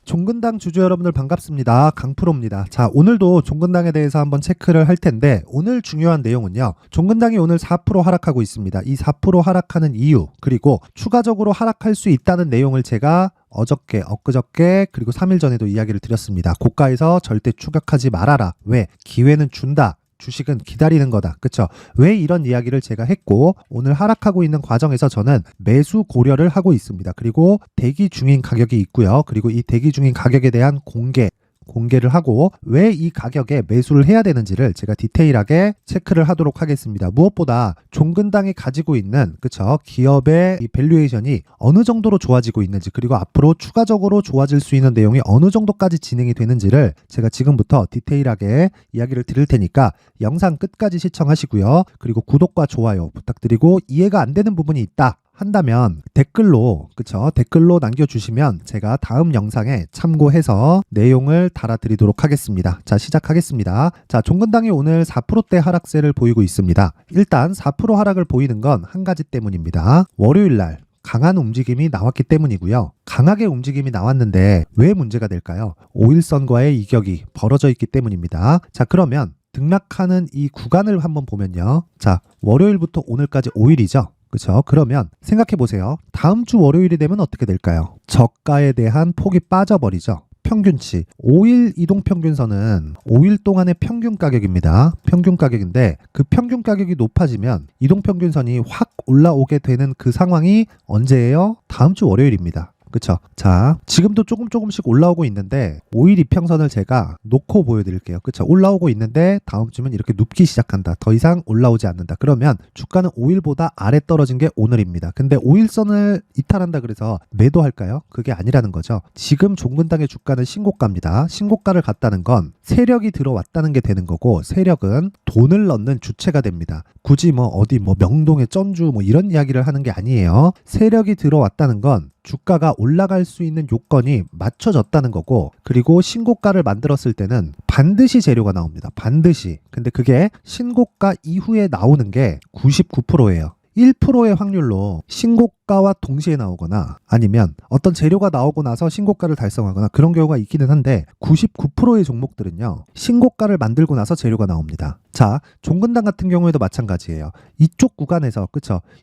종근당 주주 여러분들 반갑습니다. 강프로입니다. 자, 오늘도 종근당에 대해서 한번 체크를 할 텐데 오늘 중요한 내용은요. 종근당이 오늘 4% 하락하고 있습니다. 이 4% 하락하는 이유, 그리고 추가적으로 하락할 수 있다는 내용을 제가 어저께, 엊그저께, 그리고 3일 전에도 이야기를 드렸습니다. 고가에서 절대 추격하지 말아라. 왜? 기회는 준다. 주식은 기다리는 거다. 그쵸? 왜 이런 이야기를 제가 했고, 오늘 하락하고 있는 과정에서 저는 매수 고려를 하고 있습니다. 그리고 대기 중인 가격이 있고요. 그리고 이 대기 중인 가격에 대한 공개를 하고 왜 이 가격에 매수를 해야 되는지를 제가 디테일하게 체크를 하도록 하겠습니다. 무엇보다 종근당이 가지고 있는 기업의 이 밸류에이션이 어느 정도로 좋아지고 있는지, 그리고 앞으로 추가적으로 좋아질 수 있는 내용이 어느 정도까지 진행이 되는지를 제가 지금부터 디테일하게 이야기를 드릴 테니까 영상 끝까지 시청하시고요. 그리고 구독과 좋아요 부탁드리고, 이해가 안 되는 부분이 있다 한다면 댓글로 남겨주시면 제가 다음 영상에 참고해서 내용을 달아드리도록 하겠습니다. 자, 시작하겠습니다. 자, 종근당이 오늘 4%대 하락세를 보이고 있습니다. 일단 4% 하락을 보이는 건 한 가지 때문입니다. 월요일날 강한 움직임이 나왔기 때문이고요. 강하게 움직임이 나왔는데 왜 문제가 될까요? 5일선과의 이격이 벌어져 있기 때문입니다. 자, 그러면 등락하는 이 구간을 한번 보면요. 자, 월요일부터 오늘까지 5일이죠. 그렇죠? 그러면 생각해 보세요. 다음 주 월요일이 되면 어떻게 될까요? 저가에 대한 폭이 빠져버리죠. 평균치 5일 이동평균선은 5일 동안의 평균 가격입니다. 평균 가격인데 그 평균 가격이 높아지면 이동평균선이 확 올라오게 되는 그 상황이 언제예요? 다음 주 월요일입니다. 그쵸? 자, 지금도 조금씩 올라오고 있는데 5일 이평선을 제가 놓고 보여드릴게요. 그쵸? 올라오고 있는데 다음 주면 이렇게 눕기 시작한다. 더 이상 올라오지 않는다. 그러면 주가는 5일보다 아래 떨어진 게 오늘입니다. 근데 5일선을 이탈한다 그래서 매도할까요? 그게 아니라는 거죠. 지금 종근당의 주가는 신고가입니다. 신고가를 갔다는 건 세력이 들어왔다는 게 되는 거고, 세력은 돈을 넣는 주체가 됩니다. 굳이 어디 명동의 전주 이런 이야기를 하는 게 아니에요. 세력이 들어왔다는 건 주가가 올라갈 수 있는 요건이 맞춰졌다는 거고, 그리고 신고가를 만들었을 때는 반드시 재료가 나옵니다. 반드시. 근데 그게 신고가 이후에 나오는 게 99%예요. 1%의 확률로 신고가와 동시에 나오거나 아니면 어떤 재료가 나오고 나서 신고가를 달성하거나 그런 경우가 있기는 한데 99%의 종목들은요, 신고가를 만들고 나서 재료가 나옵니다. 자, 종근당 같은 경우에도 마찬가지예요. 이쪽 구간에서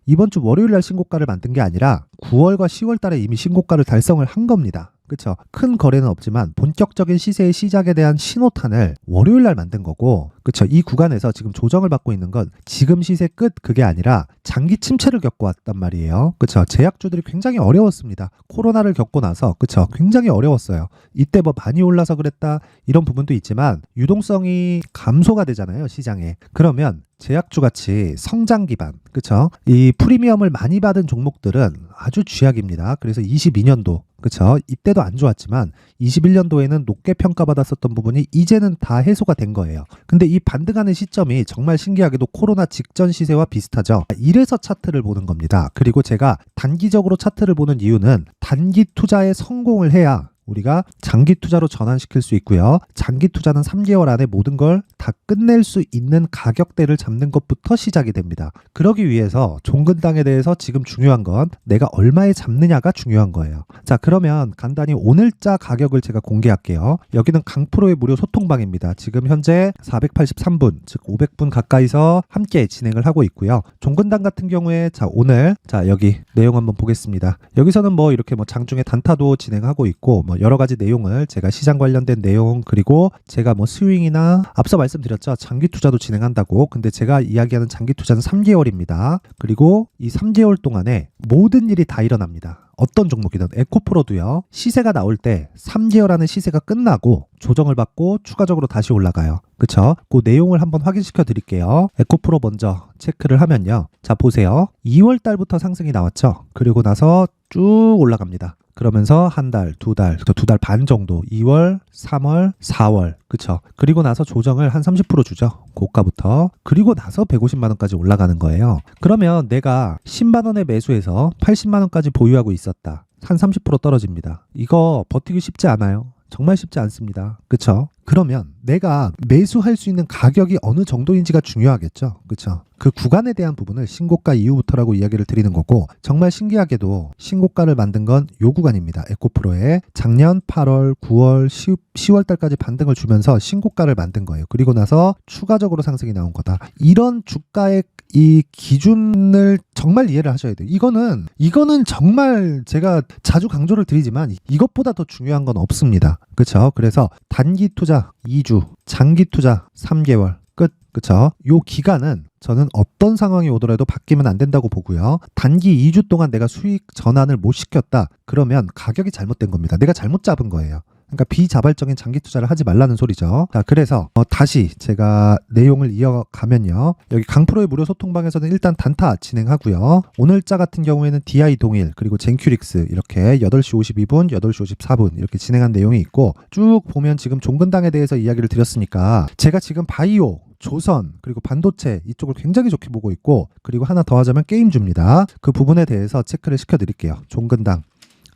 이번 주 월요일 날 신고가를 만든 게 아니라 9월과 10월 달에 이미 신고가를 달성을 한 겁니다. 그쵸? 큰 거래는 없지만 본격적인 시세의 시작에 대한 신호탄을 월요일 날 만든 거고, 그쵸? 이 구간에서 지금 조정을 받고 있는 건 지금 시세 끝 그게 아니라 장기 침체를 겪고 왔단 말이에요. 그쵸? 제약주들이 굉장히 어려웠습니다. 코로나를 겪고 나서, 그쵸? 굉장히 어려웠어요. 이때 많이 올라서 그랬다 이런 부분도 있지만 유동성이 감소가 되잖아요, 시장에. 그러면 제약주 같이 성장 기반, 그쵸? 이 프리미엄을 많이 받은 종목들은 아주 쥐약입니다. 그래서 22년도, 그쵸? 이때도 안 좋았지만 21년도에는 높게 평가받았었던 부분이 이제는 다 해소가 된 거예요. 근데 이 반등하는 시점이 정말 신기하게도 코로나 직전 시세와 비슷하죠. 이래서 차트를 보는 겁니다. 그리고 제가 단기적으로 차트를 보는 이유는 단기 투자에 성공을 해야 우리가 장기 투자로 전환시킬 수 있고요. 장기 투자는 3개월 안에 모든 걸 다 끝낼 수 있는 가격대를 잡는 것부터 시작이 됩니다. 그러기 위해서 종근당에 대해서 지금 중요한 건 내가 얼마에 잡느냐가 중요한 거예요. 자, 그러면 간단히 오늘자 가격을 제가 공개할게요. 여기는 강프로의 무료 소통방입니다. 지금 현재 483분, 즉 500분 가까이서 함께 진행을 하고 있고요. 종근당 같은 경우에 오늘 여기 내용 한번 보겠습니다. 여기서는 이렇게 장중에 단타도 진행하고 있고 여러 가지 내용을 제가 시장 관련된 내용, 그리고 제가 스윙이나 앞서 말씀드렸죠. 장기 투자도 진행한다고. 근데 제가 이야기하는 장기 투자는 3개월입니다. 그리고 이 3개월 동안에 모든 일이 다 일어납니다. 어떤 종목이든 에코프로도요. 시세가 나올 때 3개월 안에 시세가 끝나고 조정을 받고 추가적으로 다시 올라가요. 그쵸? 그 내용을 한번 확인시켜 드릴게요. 에코프로 먼저 체크를 하면요. 자, 보세요. 2월 달부터 상승이 나왔죠. 그리고 나서 쭉 올라갑니다. 그러면서 한 달, 두 달 반 정도, 2월, 3월, 4월, 그쵸? 그리고 나서 조정을 한 30% 주죠. 고가부터. 그리고 나서 150만 원까지 올라가는 거예요. 그러면 내가 10만 원에 매수해서 80만 원까지 보유하고 있었다. 한 30% 떨어집니다. 이거 버티기 쉽지 않아요. 정말 쉽지 않습니다. 그쵸? 그러면 내가 매수할 수 있는 가격이 어느 정도인지가 중요하겠죠. 그렇죠? 그 구간에 대한 부분을 신고가 이후부터라고 이야기를 드리는 거고, 정말 신기하게도 신고가를 만든 건 요 구간입니다. 에코프로에 작년 8월, 9월, 10월 달까지 반등을 주면서 신고가를 만든 거예요. 그리고 나서 추가적으로 상승이 나온 거다. 이런 주가의 이 기준을 정말 이해를 하셔야 돼요. 이거는 정말 제가 자주 강조를 드리지만 이것보다 더 중요한 건 없습니다. 그렇죠? 그래서 단기 투자 2주, 장기 투자 3개월 끝. 그렇죠? 요 기간은 저는 어떤 상황이 오더라도 바뀌면 안 된다고 보고요. 단기 2주 동안 내가 수익 전환을 못 시켰다. 그러면 가격이 잘못된 겁니다. 내가 잘못 잡은 거예요. 그러니까 비자발적인 장기 투자를 하지 말라는 소리죠. 자, 그래서 다시 제가 내용을 이어가면요. 여기 강프로의 무료 소통방에서는 일단 단타 진행하고요. 오늘자 같은 경우에는 DI 동일 그리고 젠큐릭스 이렇게 8시 52분, 8시 54분 이렇게 진행한 내용이 있고, 쭉 보면 지금 종근당에 대해서 이야기를 드렸으니까 제가 지금 바이오, 조선 그리고 반도체 이쪽을 굉장히 좋게 보고 있고, 그리고 하나 더 하자면 게임주입니다. 그 부분에 대해서 체크를 시켜드릴게요. 종근당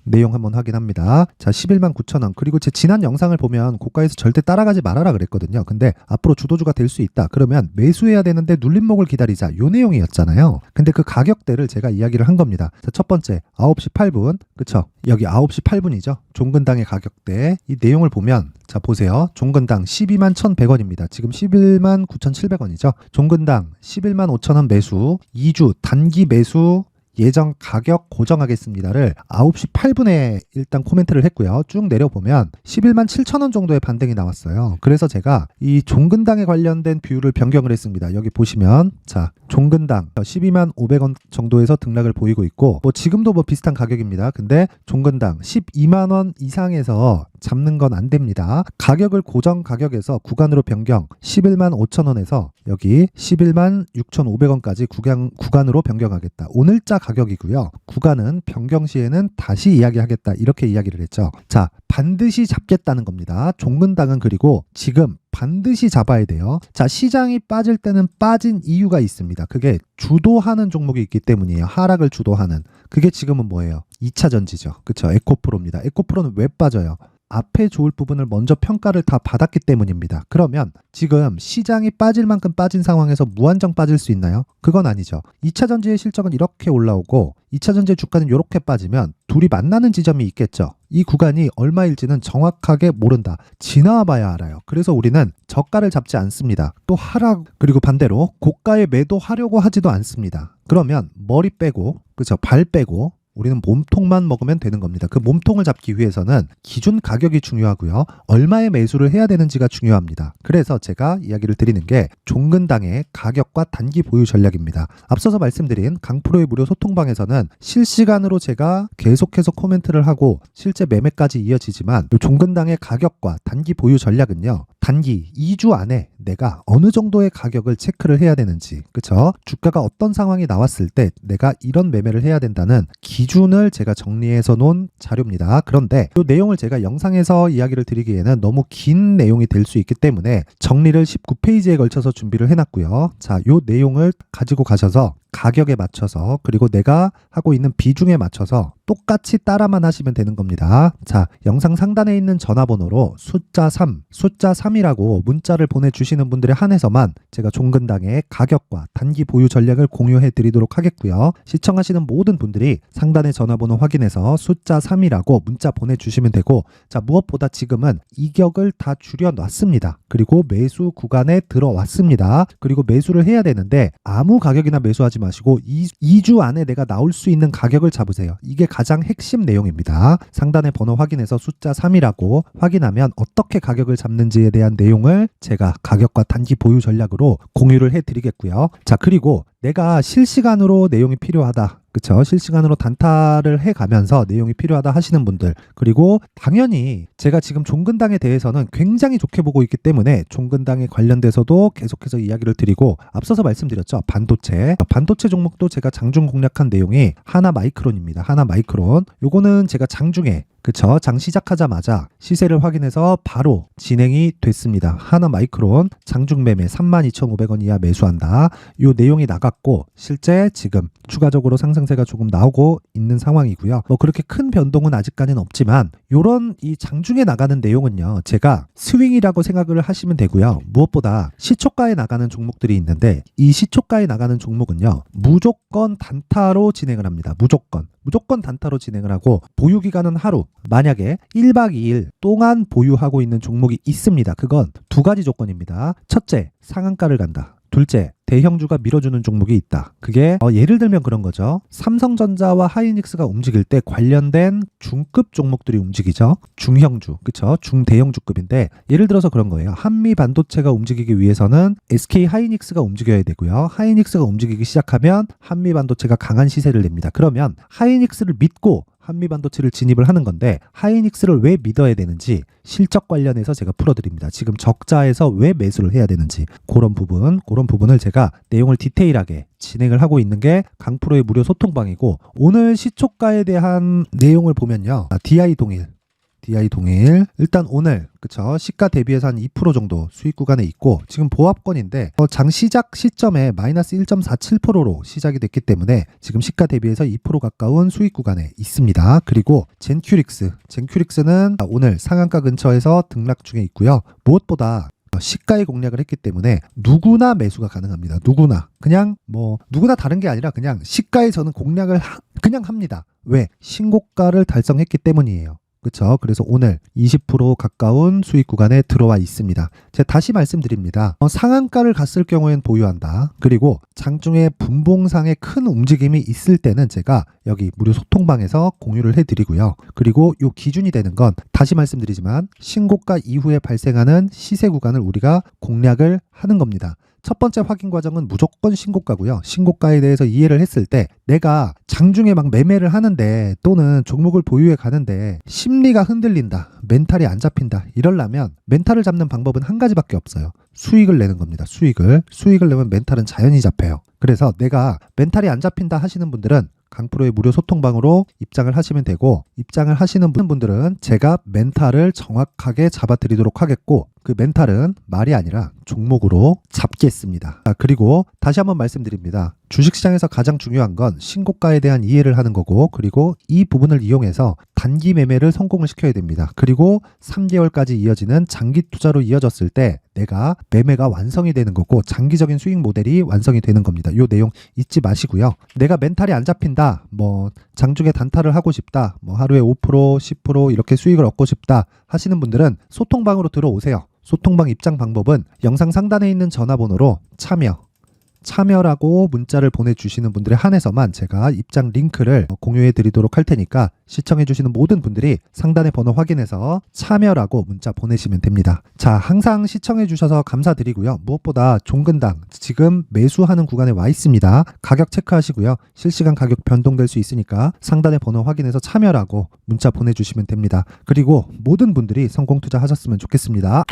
내용 한번 확인합니다. 자, 11만 9천 원. 그리고 제 지난 영상을 보면 고가에서 절대 따라가지 말아라 그랬거든요. 근데 앞으로 주도주가 될 수 있다. 그러면 매수해야 되는데 눌림목을 기다리자. 요 내용이었잖아요. 근데 그 가격대를 제가 이야기를 한 겁니다. 자, 첫 번째 9시 8분. 그쵸? 여기 9시 8분이죠. 종근당의 가격대. 이 내용을 보면 자, 보세요. 종근당 12만 1,100원입니다. 지금 11만 9,700원이죠. 종근당 11만 5천 원 매수, 2주 단기 매수 예정 가격 고정하겠습니다를 9시 8분에 일단 코멘트를 했고요. 쭉 내려보면 11만 7천 원 정도의 반등이 나왔어요. 그래서 제가 이 종근당에 관련된 비율을 변경을 했습니다. 여기 보시면 자, 종근당 12만 500원 정도에서 등락을 보이고 있고, 뭐 지금도 뭐 비슷한 가격입니다. 근데 종근당 12만 원 이상에서 잡는 건 안 됩니다. 가격을 고정 가격에서 구간으로 변경 11만 5천 원에서 여기 11만 6,500원까지 구간으로 변경하겠다. 오늘자 가격이고요. 구간은 변경 시에는 다시 이야기하겠다. 이렇게 이야기를 했죠. 자, 반드시 잡겠다는 겁니다. 종근당은 그리고 지금 반드시 잡아야 돼요. 자, 시장이 빠질 때는 빠진 이유가 있습니다. 그게 주도하는 종목이 있기 때문이에요. 하락을 주도하는. 그게 지금은 뭐예요? 2차 전지죠. 그렇죠? 에코프로입니다. 에코프로는 왜 빠져요? 앞에 좋을 부분을 먼저 평가를 다 받았기 때문입니다. 그러면 지금 시장이 빠질 만큼 빠진 상황에서 무한정 빠질 수 있나요? 그건 아니죠. 2차 전지의 실적은 이렇게 올라오고 2차 전지의 주가는 이렇게 빠지면 둘이 만나는 지점이 있겠죠. 이 구간이 얼마일지는 정확하게 모른다. 지나와 봐야 알아요. 그래서 우리는 저가를 잡지 않습니다. 또 하락, 그리고 반대로 고가에 매도하려고 하지도 않습니다. 그러면 머리 빼고, 그렇죠? 발 빼고 우리는 몸통만 먹으면 되는 겁니다. 그 몸통을 잡기 위해서는 기준 가격이 중요하고요. 얼마의 매수를 해야 되는지가 중요합니다. 그래서 제가 이야기를 드리는 게 종근당의 가격과 단기 보유 전략입니다. 앞서서 말씀드린 강프로의 무료 소통방에서는 실시간으로 제가 계속해서 코멘트를 하고 실제 매매까지 이어지지만 종근당의 가격과 단기 보유 전략은요. 단기 2주 안에 내가 어느 정도의 가격을 체크를 해야 되는지, 그쵸? 주가가 어떤 상황이 나왔을 때 내가 이런 매매를 해야 된다는 기준을 제가 정리해서 놓은 자료입니다. 그런데 이 내용을 제가 영상에서 이야기를 드리기에는 너무 긴 내용이 될 수 있기 때문에 정리를 19페이지에 걸쳐서 준비를 해놨고요. 자, 이 내용을 가지고 가셔서 가격에 맞춰서, 그리고 내가 하고 있는 비중에 맞춰서 똑같이 따라만 하시면 되는 겁니다. 자, 영상 상단에 있는 전화번호로 숫자 3이라고 문자를 보내주시는 분들에 한해서만 제가 종근당의 가격과 단기 보유 전략을 공유해 드리도록 하겠고요. 시청하시는 모든 분들이 상단의 전화번호 확인해서 숫자 3이라고 문자 보내주시면 되고, 자, 무엇보다 지금은 이격을 다 줄여놨습니다. 그리고 매수 구간에 들어왔습니다. 그리고 매수를 해야 되는데 아무 가격이나 매수하지 마시고 2주 안에 내가 나올 수 있는 가격을 잡으세요. 이게 가장 핵심 내용입니다. 상단의 번호 확인해서 숫자 3이라고 확인하면 어떻게 가격을 잡는지에 대한 내용을 제가 가격과 단기 보유 전략으로 공유를 해드리겠고요. 자, 그리고 내가 실시간으로 내용이 필요하다. 그쵸? 실시간으로 단타를 해가면서 내용이 필요하다 하시는 분들, 그리고 당연히 제가 지금 종근당에 대해서는 굉장히 좋게 보고 있기 때문에 종근당에 관련돼서도 계속해서 이야기를 드리고, 앞서서 말씀드렸죠. 반도체 종목도 제가 장중 공략한 내용이 하나마이크론입니다. 하나마이크론. 요거는 제가 장중에 그쵸? 장 시작하자마자 시세를 확인해서 바로 진행이 됐습니다. 하나마이크론 장중매매 32,500원 이하 매수한다. 요 내용이 나갔고 실제 지금 추가적으로 상승세가 조금 나오고 있는 상황이고요. 뭐 그렇게 큰 변동은 아직까지는 없지만 요런 이 장중에 나가는 내용은요. 제가 스윙이라고 생각을 하시면 되고요. 무엇보다 시초가에 나가는 종목들이 있는데 이 시초가에 나가는 종목은요. 무조건 단타로 진행을 합니다. 무조건 단타로 진행을 하고 보유 기간은 하루. 만약에 1박 2일 동안 보유하고 있는 종목이 있습니다. 그건 두 가지 조건입니다. 첫째, 상한가를 간다. 둘째, 대형주가 밀어주는 종목이 있다. 그게 예를 들면 그런 거죠. 삼성전자와 하이닉스가 움직일 때 관련된 중급 종목들이 움직이죠. 중형주, 그쵸? 중대형주급인데 예를 들어서 그런 거예요. 한미반도체가 움직이기 위해서는 SK 하이닉스가 움직여야 되고요. 하이닉스가 움직이기 시작하면 한미반도체가 강한 시세를 냅니다. 그러면 하이닉스를 믿고 한미반도체를 진입을 하는 건데 하이닉스를 왜 믿어야 되는지 실적 관련해서 제가 풀어드립니다. 지금 적자에서 왜 매수를 해야 되는지 그런 부분을 제가 내용을 디테일하게 진행을 하고 있는 게 강프로의 무료 소통방이고 오늘 시초가에 대한 내용을 보면요. DI 동일 일단 오늘 그쵸 시가 대비해서 한 2% 정도 수익 구간에 있고 지금 보합권인데 장 시작 시점에 마이너스 1.47%로 시작이 됐기 지금 시가 대비해서 2% 가까운 수익 구간에 있습니다. 그리고 젠큐릭스는 오늘 상한가 근처에서 등락 중에 있고요. 무엇보다 시가에 공략을 했기 때문에 누구나 매수가 가능합니다. 누구나 다른 게 아니라 그냥 시가에 저는 공략을 그냥 합니다. 왜? 신고가를 달성했기 때문이에요. 그렇죠. 그래서 오늘 20% 가까운 수익 구간에 들어와 있습니다. 제가 다시 말씀드립니다. 상한가를 갔을 경우엔 보유한다. 그리고 장중에 분봉상에 큰 움직임이 있을 때는 제가 여기 무료 소통방에서 공유를 해드리고요. 그리고 이 기준이 되는 건 다시 말씀드리지만 신고가 이후에 발생하는 시세 구간을 우리가 공략을 하는 겁니다. 첫 번째 확인 과정은 무조건 신고가고요. 신고가에 대해서 이해를 했을 때 내가 장중에 막 매매를 하는데 또는 종목을 보유해 가는데 심리가 흔들린다. 멘탈이 안 잡힌다. 이러려면 멘탈을 잡는 방법은 한 가지밖에 없어요. 수익을 내는 겁니다. 수익을 내면 멘탈은 자연히 잡혀요. 그래서 내가 멘탈이 안 잡힌다 하시는 분들은 강프로의 무료 소통방으로 입장을 하시면 되고 입장을 하시는 분들은 제가 멘탈을 정확하게 잡아드리도록 하겠고 그 멘탈은 말이 아니라 종목으로 잡겠습니다. 그리고 다시 한번 말씀드립니다. 주식시장에서 가장 중요한 건 신고가에 대한 이해를 하는 거고 그리고 이 부분을 이용해서 단기 매매를 성공을 시켜야 됩니다. 그리고 3개월까지 이어지는 장기 투자로 이어졌을 때 내가 매매가 완성이 되는 거고 장기적인 수익 모델이 완성이 되는 겁니다. 이 내용 잊지 마시고요. 내가 멘탈이 안 잡힌다. 장중에 단타를 하고 싶다. 하루에 5%, 10% 이렇게 수익을 얻고 싶다 하시는 분들은 소통방으로 들어오세요. 소통방 입장 방법은 영상 상단에 있는 전화번호로 참여라고 문자를 보내주시는 분들에 한해서만 제가 입장 링크를 공유해 드리도록 할 테니까 시청해 주시는 모든 분들이 상단의 번호 확인해서 참여라고 문자 보내시면 됩니다. 자, 항상 시청해 주셔서 감사드리고요. 무엇보다 종근당 지금 매수하는 구간에 와 있습니다. 가격 체크하시고요. 실시간 가격 변동될 수 있으니까 상단의 번호 확인해서 참여라고 문자 보내주시면 됩니다. 그리고 모든 분들이 성공 투자하셨으면 좋겠습니다.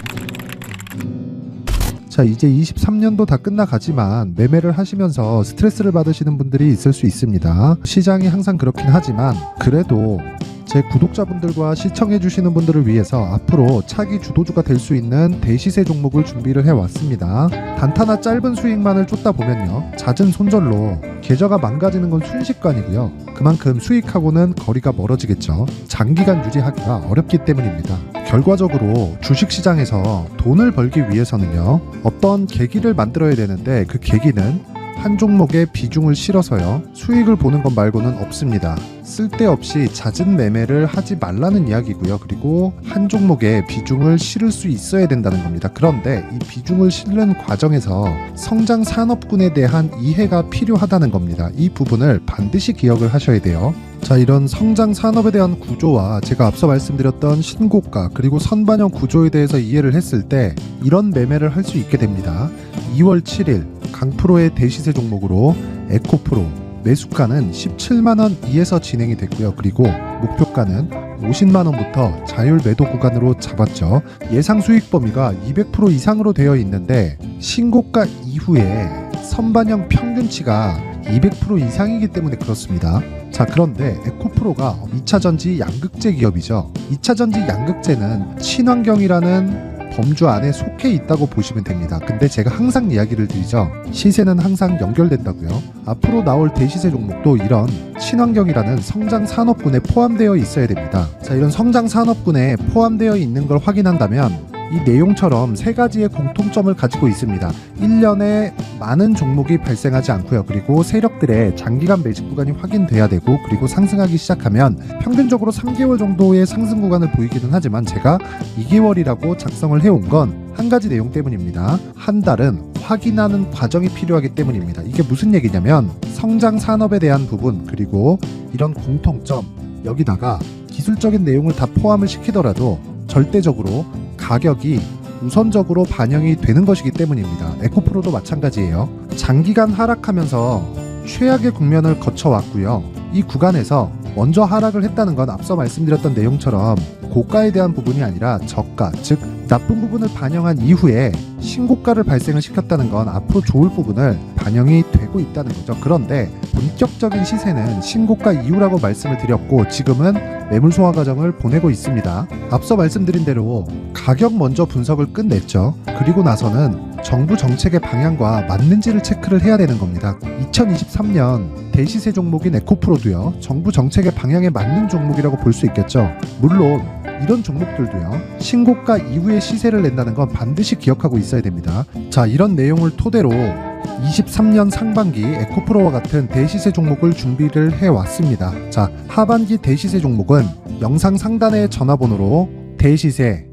자, 이제 23년도 다 끝나가지만 매매를 하시면서 스트레스를 받으시는 분들이 있을 수 있습니다. 시장이 항상 그렇긴 하지만 그래도 제 구독자분들과 시청해주시는 분들을 위해서 앞으로 차기 주도주가 될 수 있는 대시세 종목을 준비를 해왔습니다. 단타나 짧은 수익만을 쫓다 보면요, 잦은 손절로 계좌가 망가지는 건 순식간이고요. 그만큼 수익하고는 거리가 멀어지겠죠. 장기간 유지하기가 어렵기 때문입니다. 결과적으로 주식시장에서 돈을 벌기 위해서는요, 어떤 계기를 만들어야 되는데 그 계기는 한 종목에 비중을 실어서요, 수익을 보는 것 말고는 없습니다. 쓸데없이 잦은 매매를 하지 말라는 이야기고요. 그리고 한 종목에 비중을 실을 수 있어야 된다는 겁니다. 그런데 이 비중을 실는 과정에서 성장 산업군에 대한 이해가 필요하다는 겁니다. 이 부분을 반드시 기억을 하셔야 돼요. 자, 이런 성장 산업에 대한 구조와 제가 앞서 말씀드렸던 신고가 그리고 선반영 구조에 대해서 이해를 했을 때 이런 매매를 할 수 있게 됩니다. 2월 7일 강프로의 대시세 종목으로 에코프로 매수가는 17만원 이에서 진행이 됐고요. 그리고 목표가는 50만원부터 자율 매도 구간으로 잡았죠. 예상 수익 범위가 200% 이상으로 되어 있는데 신고가 이후에 선반영 평균치가 200% 이상이기 때문에 그렇습니다. 자, 그런데 에코프로가 2차전지 양극재 기업이죠. 2차전지 양극재는 친환경이라는 범주 안에 속해 있다고 보시면 됩니다. 근데 제가 항상 이야기를 드리죠. 시세는 항상 연결된다고요. 앞으로 나올 대시세 종목도 이런 친환경이라는 성장 산업군에 포함되어 있어야 됩니다. 자, 이런 성장 산업군에 포함되어 있는 걸 확인한다면 이 내용처럼 세 가지의 공통점을 가지고 있습니다. 1년에 많은 종목이 발생하지 않고요. 그리고 세력들의 장기간 매집 구간이 확인돼야 되고, 그리고 상승하기 시작하면 평균적으로 3개월 정도의 상승 구간을 보이기는 하지만 제가 2개월이라고 작성을 해온 건 한 가지 내용 때문입니다. 한 달은 확인하는 과정이 필요하기 때문입니다. 이게 무슨 얘기냐면 성장 산업에 대한 부분, 그리고 이런 공통점, 여기다가 기술적인 내용을 다 포함을 시키더라도 절대적으로 가격이 우선적으로 반영이 되는 것이기 때문입니다. 에코프로도 마찬가지예요. 장기간 하락하면서 최악의 국면을 거쳐왔고요. 이 구간에서 먼저 하락을 했다는 건 앞서 말씀드렸던 내용처럼 고가에 대한 부분이 아니라 저가, 즉 나쁜 부분을 반영한 이후에 신고가를 발생을 시켰다는 건 앞으로 좋을 부분을 반영이 되고 있다는 거죠. 그런데 본격적인 시세는 신고가 이후라고 말씀을 드렸고, 지금은 매물 소화 과정을 보내고 있습니다. 앞서 말씀드린 대로 가격 먼저 분석을 끝냈죠. 그리고 나서는 정부 정책의 방향과 맞는지를 체크를 해야 되는 겁니다. 2023년 대시세 종목인 에코프로도요, 정부 정책의 방향에 맞는 종목이라고 볼 수 있겠죠. 물론 이런 종목들도요, 신고가 이후에 시세를 낸다는 건 반드시 기억하고 있어야 됩니다. 자, 이런 내용을 토대로 23년 상반기 에코프로와 같은 대시세 종목을 준비를 해왔습니다. 자, 하반기 대시세 종목은 영상 상단의 전화번호로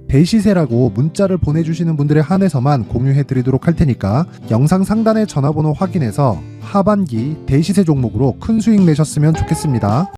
대시세라고 문자를 보내주시는 분들에 한해서만 공유해드리도록 할 테니까 영상 상단의 전화번호 확인해서 하반기 대시세 종목으로 큰 수익 내셨으면 좋겠습니다.